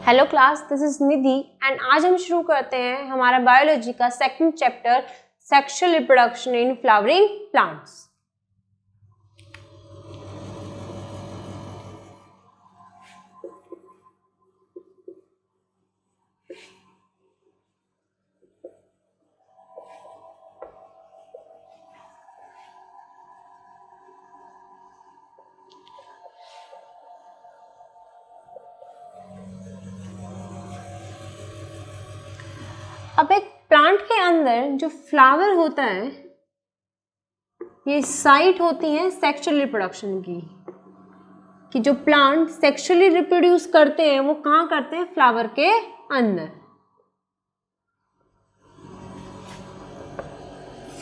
Hello class, this is Nidhi and आज हम शुरू करते हैं हमारा बायोलॉजी का second chapter sexual reproduction in flowering plants. अब एक प्लांट के अंदर जो फ्लावर होता है, ये साइट होती है सेक्सुअल रिप्रोडक्शन की, कि जो प्लांट सेक्सुअली रिप्रोड्यूस करते हैं वो कहाँ करते हैं? फ्लावर के अंदर।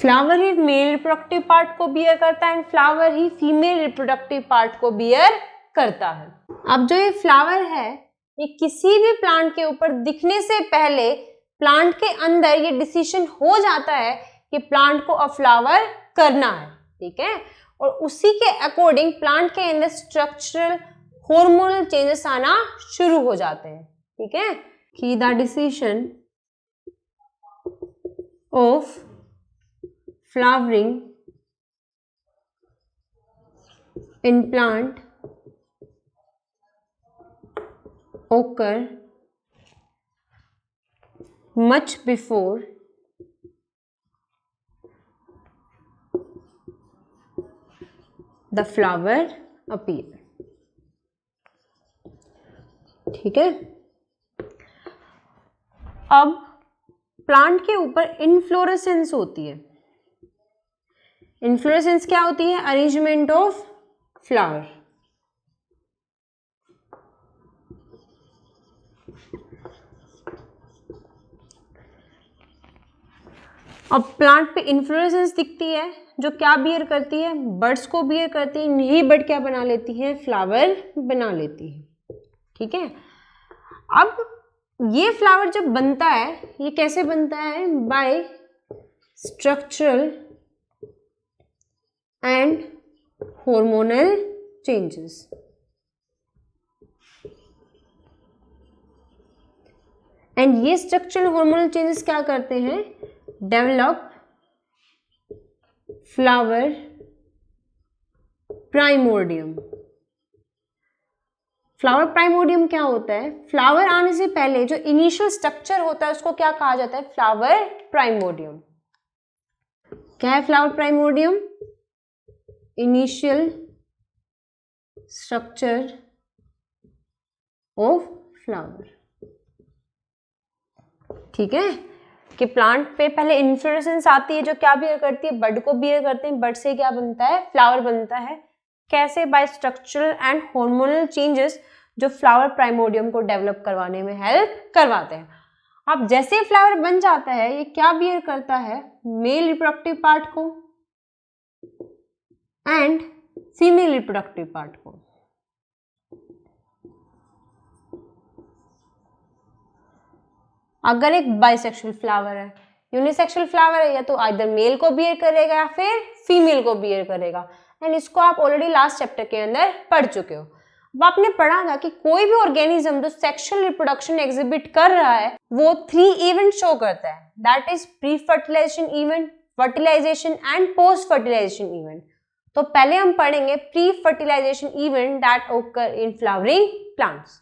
फ्लावर ही मेल रिप्रोडक्टिव पार्ट को बियर करता है and flower he female reproductive part को बियर करता है। अब जो ये फ्लावर है, ये किसी भी प्लांट के ऊपर दिखने से पहले प्लांट के अंदर ये डिसीजन हो जाता है कि प्लांट को अब फ्लावर करना है, ठीक है। और उसी के अकॉर्डिंग प्लांट के अंदर स्ट्रक्चरल हार्मोनल चेंजेस आना शुरू हो जाते हैं, ठीक है। कि the decision of flowering in plant occur much before the flower appear, ठीक है। अब प्लांट के ऊपर इनफ्लोरेसेंस होती है। इन्फ्लोरेसेंस क्या होती है? Arrangement of flower. अब प्लांट पे इन्फ्लोरेसेंस दिखती है जो क्या बियर करती है? बर्ड्स को बियर करती है। यही बर्ड क्या बना लेती है? फ्लावर बना लेती है, ठीक है। अब ये फ्लावर जब बनता है, ये कैसे बनता है? By structural and hormonal changes. And ये structural hormonal changes क्या करते हैं? Develop flower primordium. Flower primordium क्या होता है? फ्लावर आने से पहले जो इनिशियल स्ट्रक्चर होता है उसको क्या कहा जाता है? Flower primordium. क्या है flower primordium? Initial structure of flower, ठीक है। कि प्लांट पे पहले इन्फ्लोरेसेंस आती है जो क्या बियर करती है? बड को बियर करते हैं। बड से क्या बनता है? फ्लावर बनता है। कैसे? By structural and hormonal changes जो फ्लावर प्राइमोडियम को डेवलप करवाने में हेल्प करवाते हैं। अब जैसे फ्लावर बन जाता है, ये क्या बियर करता है? मेल रिप्रोडक्टिव पार्ट को एंड फीमेल रिप्रोडक्टिव पार्ट को। अगर एक बाइसेक्सुअल फ्लावर है, यूनिसेक्सुअल फ्लावर है, या तो आइदर मेल को बियर करेगा या फिर फीमेल को बियर करेगा। एंड इसको आप ऑलरेडी लास्ट चैप्टर के अंदर पढ़ चुके हो। अब आपने पढ़ा था कि कोई भी ऑर्गेनिज्म जो सेक्सुअल रिप्रोडक्शन एग्जिबिट कर रहा है वो 3 इवेंट शो करता है। That is pre fertilisation event, fertilisation and post fertilisation event. तो पहले हम पढ़ेंगे pre fertilisation event that occur in flowering plants.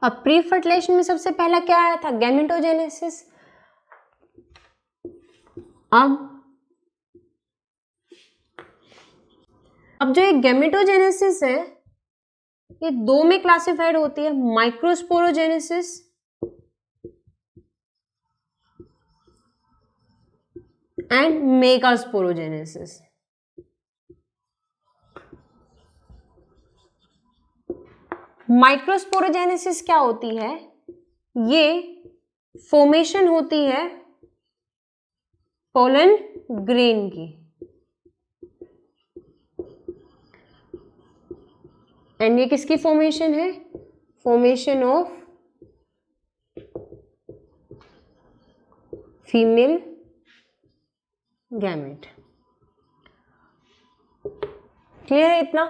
अब प्री फर्टिलाइजेशन में सबसे पहला क्या आया था? गैमेटोजेनेसिस। अब जो ये गैमेटोजेनेसिस है, ये 2 में क्लासिफाइड होती है, माइक्रोस्पोरोजेनेसिस एंड मेगास्पोरोजेनेसिस। माइक्रोस्पोरोजेनेसिस क्या होती है? ये फॉर्मेशन होती है पोलन ग्रेन की, एंड ये किसकी फॉर्मेशन है? Formation of female gamete. Clear है इतना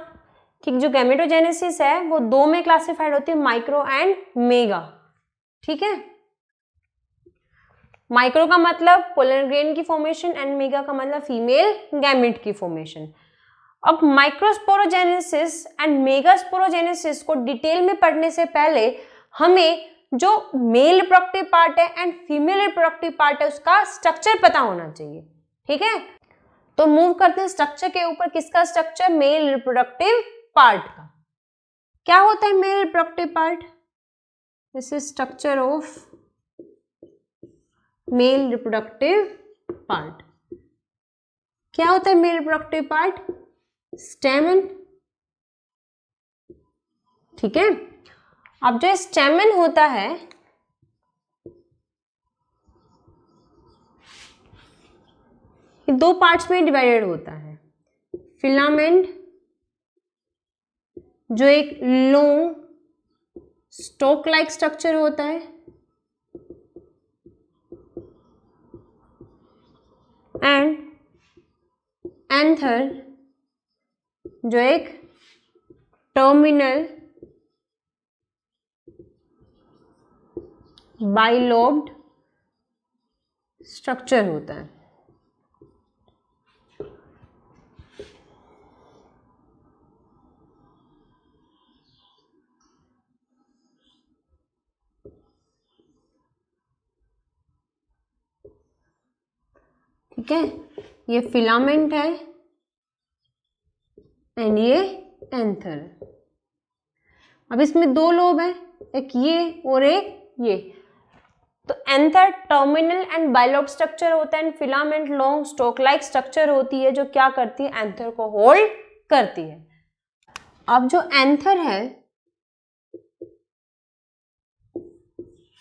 कि जो गैमेटोजेनेसिस है वो दो में क्लासिफाइड होती है, माइक्रो एंड मेगा। ठीक है, माइक्रो का मतलब पोलन ग्रेन की फॉर्मेशन एंड मेगा का मतलब फीमेल गैमेट की फॉर्मेशन। अब माइक्रोस्पोरोजेनेसिस एंड मेगास्पोरोजेनेसिस को डिटेल में पढ़ने से पहले हमें जो मेल रिप्रोडक्टिव पार्ट है एंड फीमेल रिप्रोडक्टिव पार्ट है उसका स्ट्रक्चर पता होना चाहिए। ठीक है, तो मूव करते हैं स्ट्रक्चर के ऊपर। किसका स्ट्रक्चर? मेल रिप्रोडक्टिव पार्ट का। क्या होता है mail reproductive part? This is structure of male reproductive part. क्या होता है मेल रिप्रोडक्टिव पार्ट? स्टेमन। ठीक है, अब जो स्टेमन होता है ये दो पार्ट्स में डिवाइडेड होता है। फिलामेंट जो एक लॉन्ग स्टॉक लाइक स्ट्रक्चर होता है, एंड एंथर जो एक टर्मिनल बाइलोब्ड स्ट्रक्चर होता है। ठीक है, ये फिलामेंट है एंड ये एंथर है। अब इसमें दो लोब है, एक ये और एक ये। तो anther terminal and bilobed structure होता है and filament long stock like structure होती है जो क्या करती है? एंथर को होल्ड करती है। अब जो एंथर है,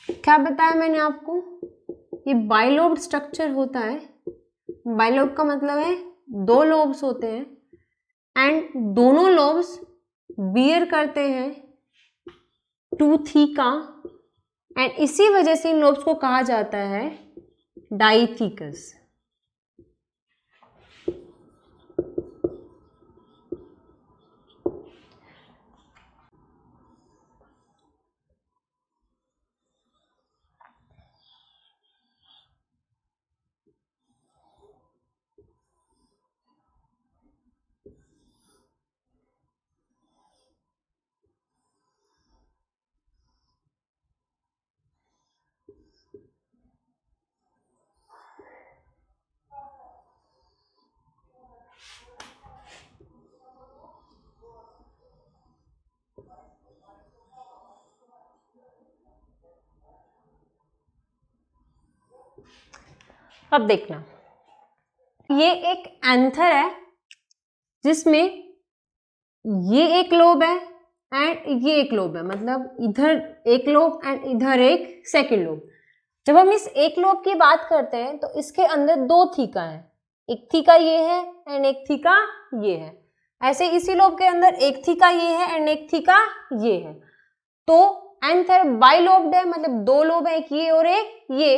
क्या बताया मैंने आपको? ये बाइलोब्ड स्ट्रक्चर होता है। बाइलोब का मतलब है दो लोब्स होते हैं एंड दोनों लोब्स बियर करते हैं टू थीका, एंड इसी वजह से इन लोब्स को कहा जाता है डाइथीकस। अब देखना, ये एक एंथर है जिसमें ये एक लोब है एंड ये एक लोब है, मतलब इधर एक लोब एंड इधर एक सेकंड लोब। जब हम इस एक लोब की बात करते हैं तो इसके अंदर दो थीका है, एक थीका ये है एंड एक थीका ये है। ऐसे इसी लोब के अंदर एक थीका ये है एंड एक थीका ये है। तो एंथर बाइलोब्ड है, मतलब दो लोब है, एक ये और एक ये,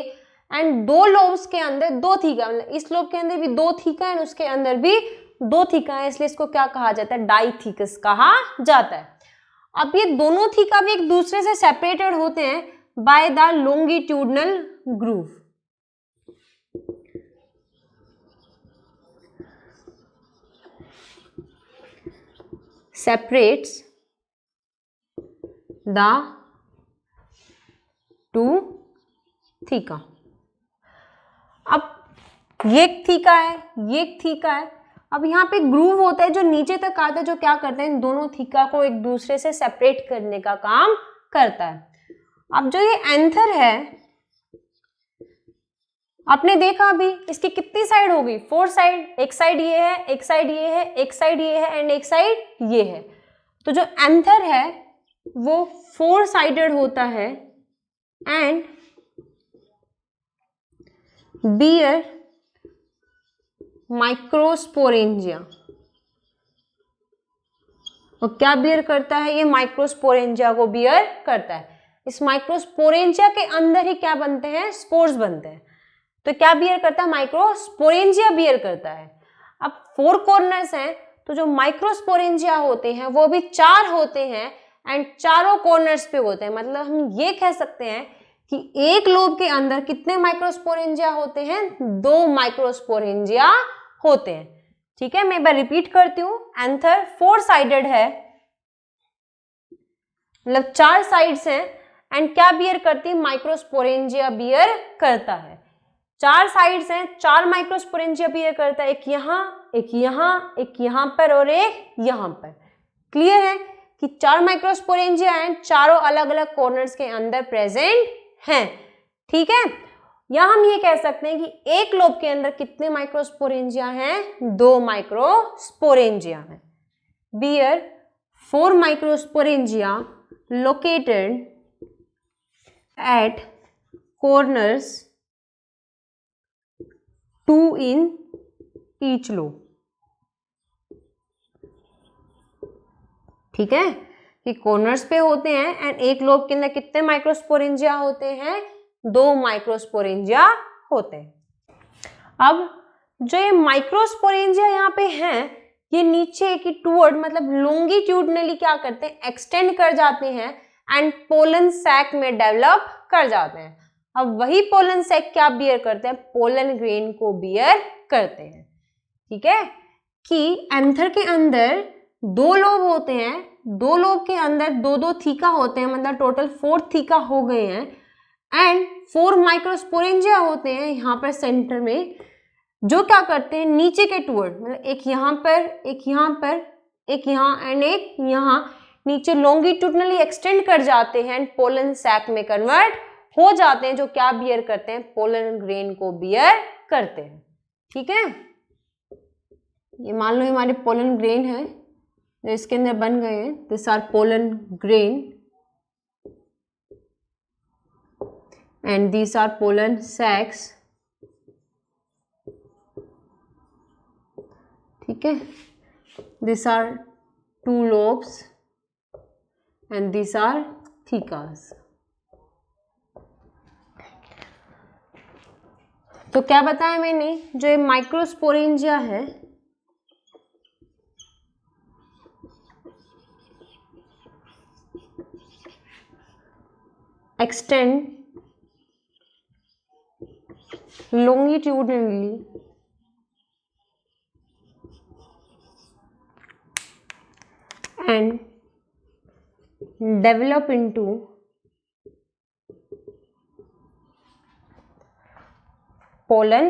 एंड दो लोब्स के अंदर दो थीका, मतलब इस लोब के अंदर भी दो थीका एंड उसके अंदर भी दो थीका है, इसलिए इसको क्या कहा जाता है? डाइथीकस कहा जाता है। अब ये दोनों थीका भी एक दूसरे से सेपरेटेड होते हैं by the longitudinal groove. Separates the two theca. अब ये एक थीका है, ये एक थीका है। अब यहाँ पे ग्रूव होता है जो नीचे तक आता है, जो क्या करता है? इन दोनों थीका को एक दूसरे से सेपरेट करने का काम करता है। अब जो ये एंथर है आपने देखा अभी इसकी कितनी साइड होगी, 4 साइड, एक साइड ये है, एक साइड ये है, एक साइड ये है एंड एक साइड ये है। तो जो एंथर है वो 4 साइडेड होता है एंड बियर माइक्रोस्पोरेंजिया। और क्या बियर करता है, ये माइक्रोस्पोरेंजिया को बियर करता है। इस माइक्रोस्पोरेंजिया के अंदर ही क्या बनते हैं, स्पोर्स बनते हैं। तो क्या बियर करता है, माइक्रोस्पोरेंजिया बियर करता है। अब 4 कॉर्नर्स हैं, तो जो माइक्रोस्पोरेंजिया होते हैं वो भी 4 होते हैं एंड चारों कॉर्नर्स पे होते हैं। मतलब हम ये कह सकते हैं कि एक लोब के अंदर कितने माइक्रोस्पोरेंजिया होते हैं, 2 माइक्रोस्पोरेंजिया होते हैं। ठीक है, मैं एक बार रिपीट करती हूँ। एंथर 4 साइडेड है, मतलब 4 साइड्स हैं एंड क्या बियर करती है, माइक्रोस्पोरेंजिया बियर करता है। 4 साइड्स हैं, 4 माइक्रोस्पोरेंजिया बियर करता है, एक यहाँ, एक यहाँ, एक यहाँ पर और एक यहाँ पर। क्लियर है कि 4 माइक्रोस्पोरेंजिया हैं, चारों अलग अलग कॉर्नर्स के अंदर प्रेजेंट हैं। ठीक है, या हम ये कह सकते हैं कि एक लोब के अंदर कितने माइक्रोस्पोरेंजिया हैं, 2 माइक्रोस्पोरेंजिया हैं। Bear 4 microsporangia located at corners 2 in each lobe। ठीक है, कि कॉर्नर्स पे होते हैं एंड एक लोब के अंदर कितने माइक्रोस्पोरेंजिया होते हैं, 2 माइक्रोस्पोरेंजिया होते हैं। अब जो ये माइक्रोस्पोरेंजिया यहाँ पे हैं, ये नीचे की टूवर्ड मतलब लॉन्गिट्यूडनली क्या करते हैं, एक्सटेंड कर जाते हैं एंड पोलन सैक में डेवलप कर जाते हैं। अब वही पोलन सैक क्या बियर करते हैं, पोलन ग्रेन को बियर करते हैं। ठीक है, कि एंथर के अंदर 2 लोब होते हैं, 2 लोब के अंदर 2-2 थीका होते हैं, मतलब टोटल 4 थीका हो गए हैं एंड 4 माइक्रोस्पोरेंजिया होते हैं यहाँ पर सेंटर में, जो क्या करते हैं नीचे के टूवर्ड, मतलब एक यहाँ पर, एक यहाँ पर, एक यहाँ एंड एक यहाँ, नीचे लॉन्गिट्यूडनली एक्सटेंड कर जाते हैं एंड पोलन सैक में कन्वर्ट हो जाते हैं, जो क्या बियर करते हैं, पोलन ग्रेन को बियर करते हैं। ठीक है, ये मान लो हमारे पोलन ग्रेन है जो इसके अंदर बन गए हैं, this are pollen grain and this are pollen sacs. ठीक है, this are 2 lobes and these are thecas। तो क्या बताया मैंने, जो ये माइक्रोस्पोरेंजिया है extend longitudinally and develop into pollen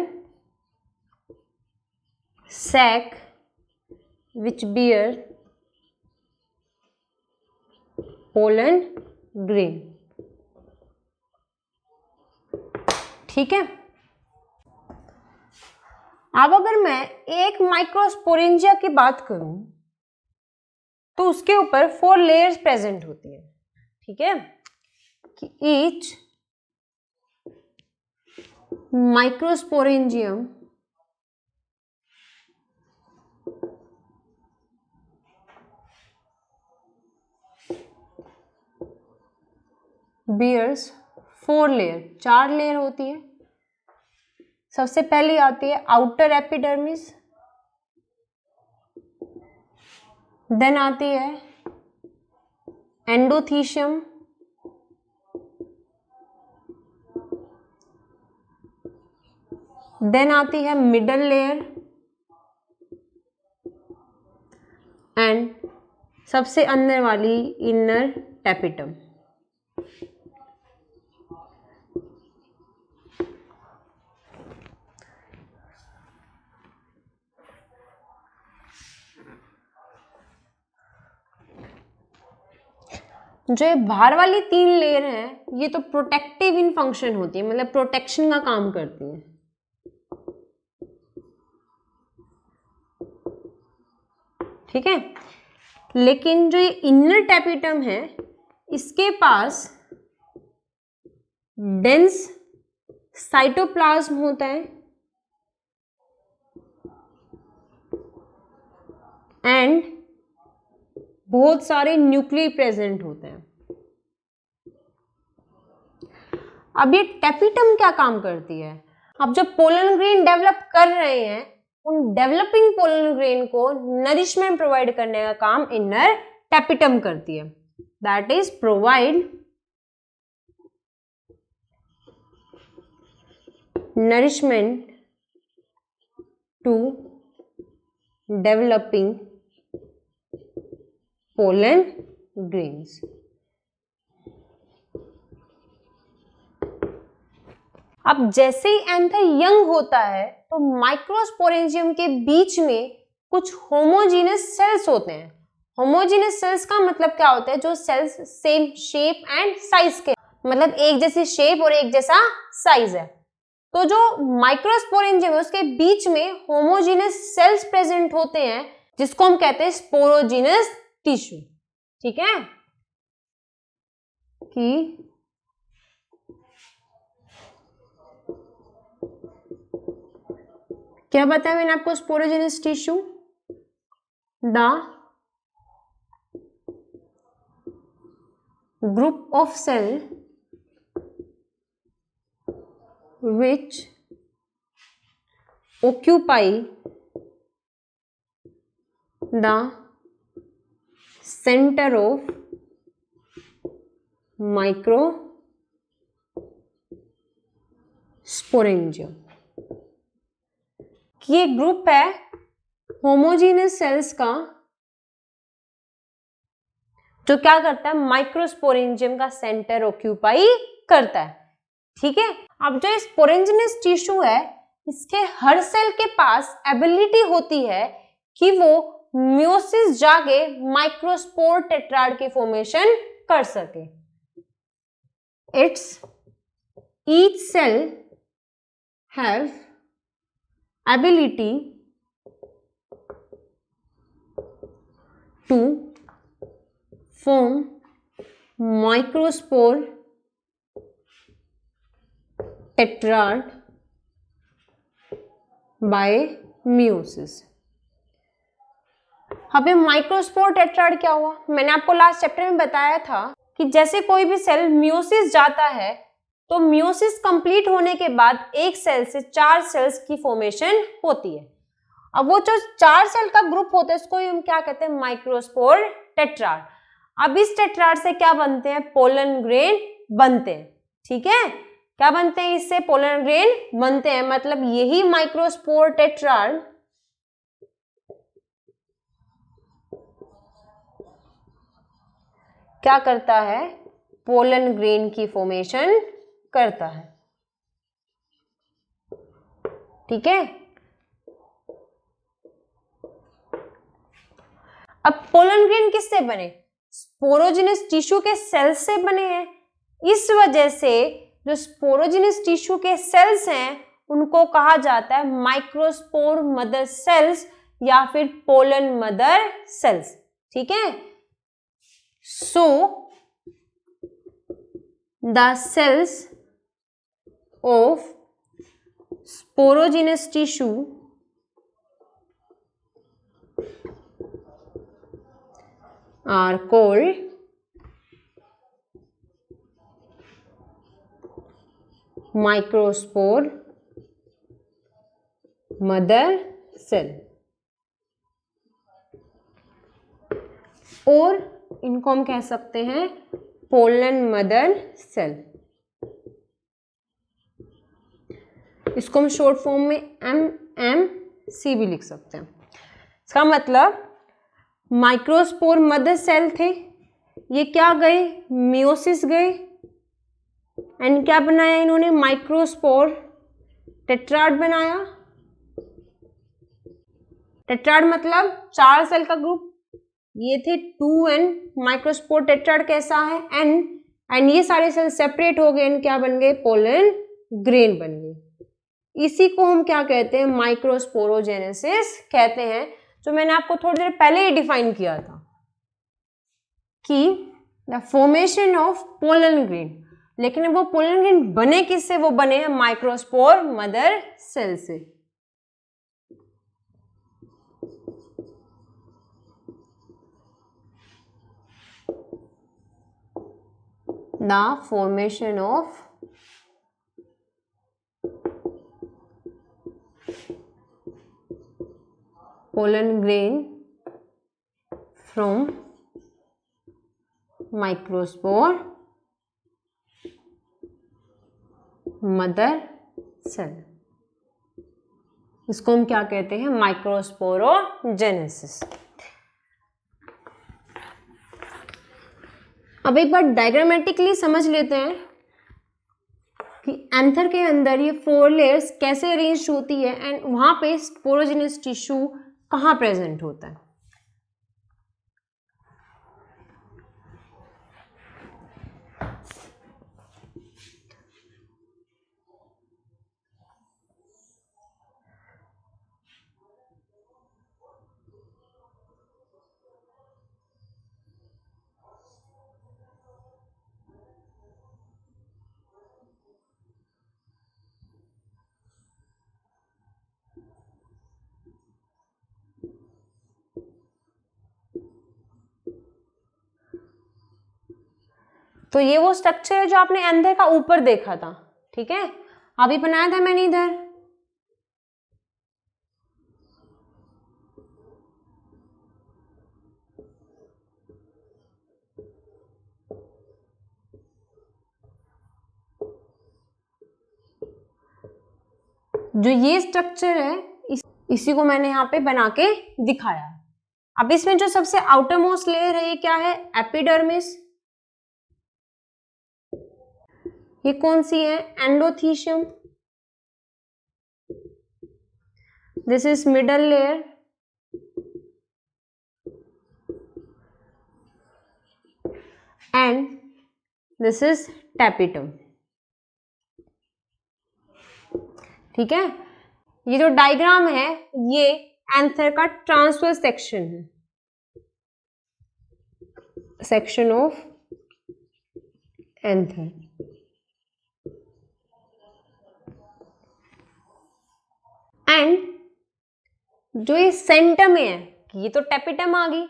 sac which bear pollen grain। ठीक है, अब अगर मैं एक माइक्रोस्पोरेंजिया की बात करूं तो उसके ऊपर 4 लेयर्स प्रेजेंट होती है। ठीक है, कि each microsporangium bears 4 layer, 4 layer होती है। सबसे पहले आती है आउटर एपिडर्मिस, देन आती है एंडोथीशियम, देन आती है मिडल लेयर एंड सबसे अंदर वाली इनर टैपिटम। जो ये बाहर वाली 3 लेयर है ये तो प्रोटेक्टिव इन फंक्शन होती है, मतलब प्रोटेक्शन का काम करती है। ठीक है। लेकिन जो ये इनर टैपिटम है इसके पास डेंस साइटोप्लाज्म होता है एंड बहुत सारे न्यूक्लियस प्रेजेंट होते हैं। अब ये टैपिटम क्या काम करती है? अब जो पोलन ग्रेन डेवलप कर रहे हैं उन डेवलपिंग पोलन ग्रेन को नरिशमेंट प्रोवाइड करने का काम इनर टैपिटम करती है। That is provide nourishment to developing pollen grains. अब जैसे ही एंथर यंग होता है तो माइक्रोस्पोरेंजियम के बीच में कुछ होमोजीनस सेल्स होते हैं। होमोजीनस सेल्स का मतलब क्या होता है? जो cells same shape and size के, मतलब एक जैसी शेप और एक जैसा साइज है। तो जो माइक्रोस्पोरेंजियम है उसके बीच में होमोजीनस सेल्स प्रेजेंट होते हैं जिसको हम कहते हैं स्पोरोजीनस टिश्यू। ठीक है कि क्या बताया मैंने आपको? Sporogenous tissue the group of cell which occupy the center of microsporangium। ये ग्रुप है होमोजीनस सेल्स का जो क्या करता है? माइक्रोस्पोरेंजियम का सेंटर ऑक्यूपाई करता है। ठीक है। अब जो स्पोरेंजिनस टिश्यू है इसके हर सेल के पास एबिलिटी होती है कि वो मियोसिस जाके माइक्रोस्पोर टेट्राड की फॉर्मेशन कर सके। Its each cell have ability to form microspore tetrad by meiosis. अब माइक्रोस्पोर टेट्राड क्या हुआ? मैंने आपको लास्ट चैप्टर में बताया था कि जैसे कोई भी सेल मियोसिस जाता है तो मियोसिस कंप्लीट होने के बाद एक सेल से 4 सेल्स की फॉर्मेशन होती है। अब वो जो 4 सेल का ग्रुप होता है उसको हम क्या कहते हैं? Microspore tetrad. अब इस टेट्राड से क्या बनते हैं? पोलन ग्रेन बनते हैं। ठीक है। क्या बनते हैं? इससे पोलन ग्रेन बनते हैं। मतलब यही माइक्रोस्पोर टेट्राड क्या करता है? पोलन ग्रेन की फॉर्मेशन करता है। ठीक है। अब पोलन ग्रेन किससे बने? स्पोरोजिनस टिश्यू के सेल्स से बने हैं। इस वजह से जो स्पोरोजिनस टिश्यू के सेल्स हैं उनको कहा जाता है माइक्रोस्पोर मदर सेल्स या फिर पोलन मदर सेल्स। ठीक है। So the cells of sporogenous tissue are called microspore mother cell और इनको हम कह सकते हैं पोलन मदर सेल। इसको हम शॉर्ट फॉर्म में MMC भी लिख सकते हैं। इसका मतलब माइक्रोस्पोर मदर सेल थे, ये क्या गए? मियोसिस गए एंड क्या बनाया इन्होंने? माइक्रोस्पोर टेट्राड बनाया। टेट्राड मतलब 4 सेल का ग्रुप। ये थे 2N। माइक्रोस्पोर टेट्राड कैसा है? N। ये सारे सेल सेपरेट हो गए एंड क्या बन गए? पोलन ग्रेन बन गए। इसी को हम क्या कहते हैं? माइक्रोस्पोरोजेनेसिस कहते हैं। जो मैंने आपको थोड़ी देर पहले ही डिफाइन किया था कि the formation of pollen grain. लेकिन वो पोलन ग्रेन बने किससे? वो बने हैं माइक्रोस्पोर मदर सेल से। The formation of pollen grain from microspore mother cell, इसको हम क्या कहते हैं? माइक्रोस्पोरोजेनेसिस। अब एक बार डायग्रामेटिकली समझ लेते हैं कि एंथर के अंदर ये 4 लेयर्स कैसे अरेंज होती है एंड वहां पे स्पोरोजेनस टिश्यू कहाँ प्रेजेंट होता है। तो ये वो स्ट्रक्चर है जो आपने एंथर का ऊपर देखा था, ठीक है? अभी बनाया था मैंने इधर। जो ये स्ट्रक्चर है इसी को मैंने यहाँ पे बना के दिखाया। अब इसमें जो सबसे आउटर मोस्ट लेयर है ये क्या है? एपिडर्मिस। ये कौन सी है? Endothecium. This is middle layer and this is tapetum. ठीक है, ये जो डायग्राम है ये एंथर का ट्रांसवर्स सेक्शन है, सेक्शन ऑफ एंथर। एंड जो ये सेंटर में है, ये तो टैपिटम आ गई,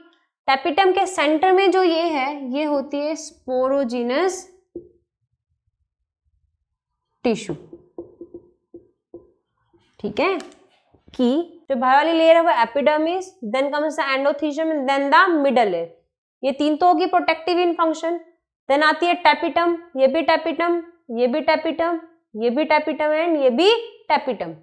टैपिटम के सेंटर में जो ये है ये होती है स्पोरोजिनस टिश्यू। ठीक है, कि जो बाहर वाली लेयर है वो epidermis, then comes the endothecium, then the middle layer. ये 3 तो होगी प्रोटेक्टिव इन फंक्शन। देन आती है टैपिटम, ये भी टैपिटम, ये भी टैपिटम, ये भी टैपिटम एंड ये भी टैपिटम।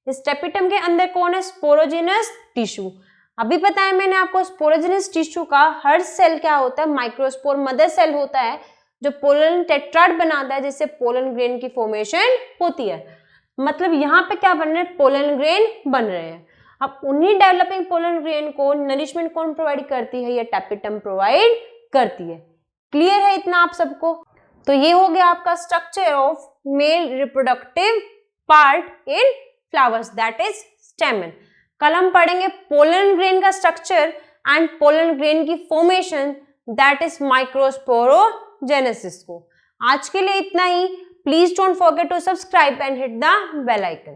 इस टैपिटम के अंदर कौन है? Sporogenous tissue. अभी पता है मैंने आपको, स्पोरोजिनस टिश्यू का हर सेल क्या होता है? माइक्रोस्पोर मदर सेल होता है जो पोलन टेट्राड बनाता है, जिससे पोलन ग्रेन की फॉर्मेशन होती है। मतलब यहाँ पे क्या बन रहे हैं? पोलन ग्रेन बन रहे हैं। अब उन्हीं डेवलपिंग पोलन ग्रेन को नरिशमेंट कौन प्रोवाइड करती है? ये टैपिटम प्रोवाइड करती है। क्लियर है इतना आप सबको? तो ये हो गया आपका structure of male reproductive part in flowers, that is stamen. कल हम पढ़ेंगे पोलन ग्रेन का स्ट्रक्चर एंड पोलन ग्रेन की फॉर्मेशन, दैट इज माइक्रोस्पोरोजेनेसिस को। आज के लिए इतना ही। Please don't forget to subscribe and hit the bell icon.